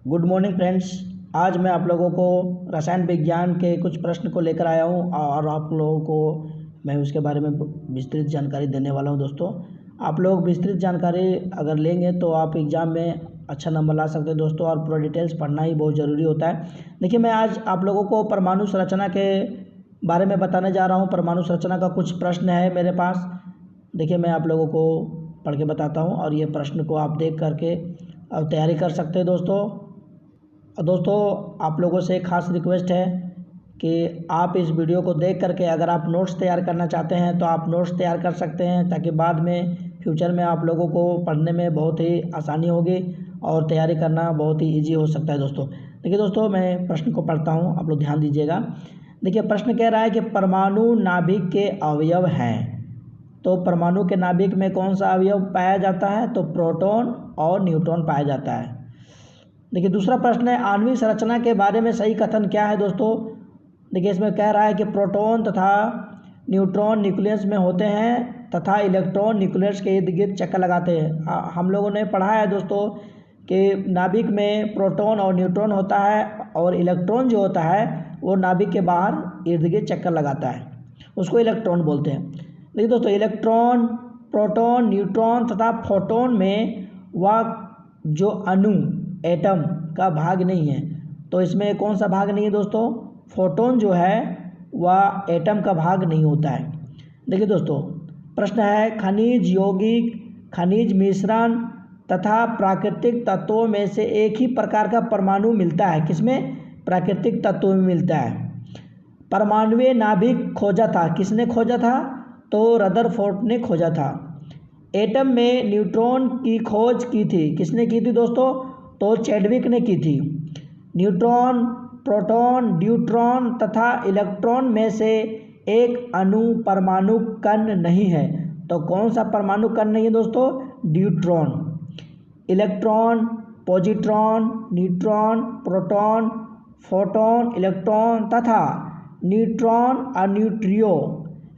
Good morning friends. आज मैं आप लोगों को रसायन विज्ञान के कुछ प्रश्न को लेकर आया हूं और आप लोगों को मैं उसके बारे में विस्तृत जानकारी देने वाला हूं। दोस्तों, आप लोग विस्तृत जानकारी अगर लेंगे तो आप एग्ज़ाम में अच्छा नंबर ला सकते हैं दोस्तों, और पूरा डिटेल्स पढ़ना ही बहुत ज़रूरी होता है। देखिए, मैं आज आप लोगों को परमाणु संरचना के बारे में बताने जा रहा हूँ। परमाणु संरचना का कुछ प्रश्न है मेरे पास। देखिए, मैं आप लोगों को पढ़ के बताता हूँ और ये प्रश्न को आप देख करके अब तैयारी कर सकते हैं दोस्तों। और दोस्तों, आप लोगों से एक ख़ास रिक्वेस्ट है कि आप इस वीडियो को देख करके अगर आप नोट्स तैयार करना चाहते हैं तो आप नोट्स तैयार कर सकते हैं, ताकि बाद में फ्यूचर में आप लोगों को पढ़ने में बहुत ही आसानी होगी और तैयारी करना बहुत ही ईजी हो सकता है दोस्तों। देखिए दोस्तों, मैं प्रश्न को पढ़ता हूँ, आप लोग ध्यान दीजिएगा। देखिए, प्रश्न कह रहा है कि परमाणु नाभिक के अवयव हैं। तो परमाणु के नाभिक में कौन सा अवयव पाया जाता है? तो प्रोटॉन और न्यूट्रॉन पाया जाता है। देखिए, दूसरा प्रश्न है आणविक संरचना के बारे में सही कथन क्या है दोस्तों? देखिए, इसमें कह रहा है कि प्रोटॉन तथा न्यूट्रॉन न्यूक्लियस में होते हैं तथा इलेक्ट्रॉन न्यूक्लियस के इर्द गिर्द चक्कर लगाते हैं। हम लोगों ने पढ़ा है दोस्तों कि नाभिक में प्रोटॉन और न्यूट्रॉन होता है और इलेक्ट्रॉन जो होता है वो नाभिक के बाहर इर्द गिर्द चक्कर लगाता है, उसको इलेक्ट्रॉन बोलते हैं। देखिए दोस्तों, इलेक्ट्रॉन, प्रोटॉन, न्यूट्रॉन तथा फोटोन में वह जो अणु एटम का भाग नहीं है। तो इसमें कौन सा भाग नहीं है दोस्तों? फोटोन जो है वह एटम का भाग नहीं होता है। देखिए दोस्तों, प्रश्न है खनिज, यौगिक, खनिज मिश्रण तथा प्राकृतिक तत्वों में से एक ही प्रकार का परमाणु मिलता है। किसमें? प्राकृतिक तत्वों में मिलता है। परमाणुवीय नाभिक खोजा था, किसने खोजा था? तो रदरफोर्ड ने खोजा था। एटम में न्यूट्रॉन की खोज की थी, किसने की थी दोस्तों? तो चैडविक ने की थी। न्यूट्रॉन, प्रोटॉन, ड्यूट्रॉन तथा इलेक्ट्रॉन में से एक अणु परमाणु कण नहीं है। तो कौन सा परमाणु कण नहीं है दोस्तों? Deuteron. Electron, positron, neutron, proton, photon, electron तथा न्यूट्रॉन और न्यूट्रियो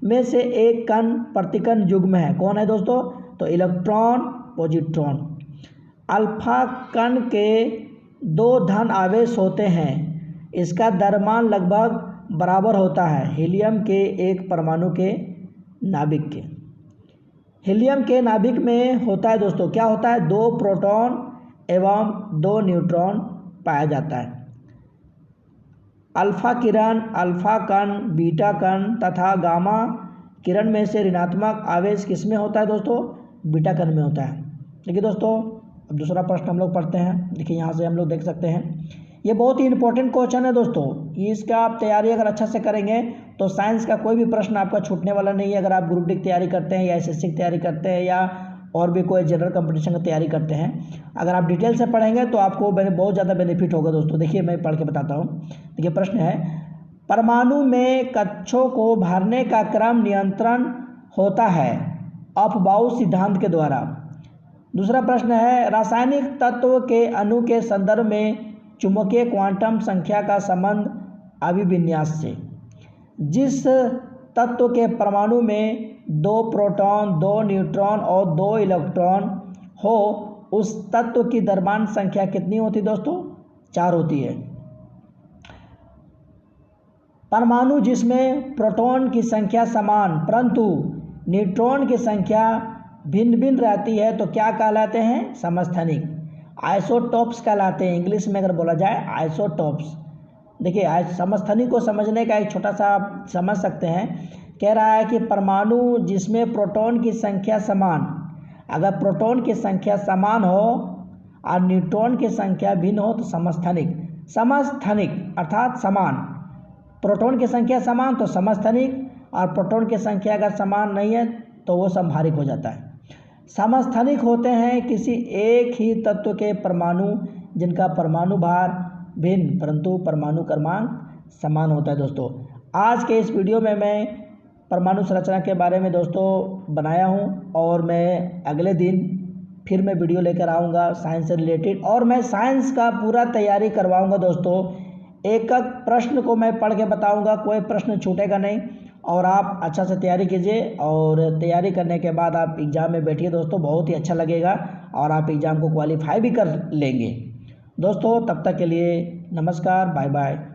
में से एक कण प्रतिकण युग्म है। कौन है दोस्तों? तो इलेक्ट्रॉन, पॉजिट्रॉन। अल्फा कण के 2 धन आवेश होते हैं, इसका द्रव्यमान लगभग बराबर होता है हीलियम के एक परमाणु के नाभिक के। हीलियम के नाभिक में होता है दोस्तों, क्या होता है? 2 प्रोटॉन एवं 2 न्यूट्रॉन पाया जाता है। अल्फा किरण, अल्फा कण, बीटा कण तथा गामा किरण में से ऋणात्मक आवेश किस में होता है दोस्तों? बीटा कण में होता है। देखिए दोस्तों, अब दूसरा प्रश्न हम लोग पढ़ते हैं। देखिए, यहाँ से हम लोग देख सकते हैं, ये बहुत ही इंपॉर्टेंट क्वेश्चन है दोस्तों। इसका आप तैयारी अगर अच्छा से करेंगे तो साइंस का कोई भी प्रश्न आपका छूटने वाला नहीं है। अगर आप ग्रुप डी की तैयारी करते हैं या एसएससी की तैयारी करते हैं या और भी कोई जनरल कंपटीशन की तैयारी करते हैं, अगर आप डिटेल से पढ़ेंगे तो आपको बहुत ज़्यादा बेनिफिट होगा दोस्तों। देखिए, मैं पढ़ के बताता हूँ। देखिए, प्रश्न है परमाणु में कक्षों को भरने का क्रम नियंत्रण होता है अफबाउ सिद्धांत के द्वारा। दूसरा प्रश्न है रासायनिक तत्व के अणु के संदर्भ में चुंबकीय क्वांटम संख्या का संबंध अभिविन्यास से। जिस तत्व के परमाणु में 2 प्रोटॉन, 2 न्यूट्रॉन और 2 इलेक्ट्रॉन हो, उस तत्व की द्रव्यमान संख्या कितनी होती दोस्तों? 4 होती है। परमाणु जिसमें प्रोटॉन की संख्या समान परंतु न्यूट्रॉन की संख्या भिन्न भिन्न रहती है तो क्या कहलाते हैं? समस्थानिक, आइसोटॉप्स कहलाते हैं। इंग्लिश में अगर बोला जाए आइसोटॉप्स। देखिए, समस्थानिक को समझने का एक छोटा सा आप समझ सकते हैं। कह रहा है कि परमाणु जिसमें प्रोटॉन की संख्या समान, अगर प्रोटॉन की संख्या समान हो और न्यूट्रॉन की संख्या भिन्न हो तो समस्थानिक। समस्थानिक अर्थात समान, प्रोटॉन की संख्या समान तो समस्थानिक, और प्रोटॉन की संख्या अगर समान नहीं है तो वो समभारिक हो जाता है। समस्थानिक होते हैं किसी एक ही तत्व के परमाणु जिनका परमाणु भार भिन्न परंतु परमाणु क्रमांक समान होता है दोस्तों। आज के इस वीडियो में मैं परमाणु संरचना के बारे में दोस्तों बनाया हूं, और मैं अगले दिन फिर मैं वीडियो लेकर आऊँगा साइंस से रिलेटेड, और मैं साइंस का पूरा तैयारी करवाऊँगा दोस्तों। एक एक प्रश्न को मैं पढ़ के बताऊँगा, कोई प्रश्न छूटेगा नहीं। और आप अच्छा से तैयारी कीजिए, और तैयारी करने के बाद आप एग्ज़ाम में बैठिए दोस्तों, बहुत ही अच्छा लगेगा और आप एग्ज़ाम को क्वालिफाई भी कर लेंगे। दोस्तों तब तक के लिए नमस्कार, बाय बाय।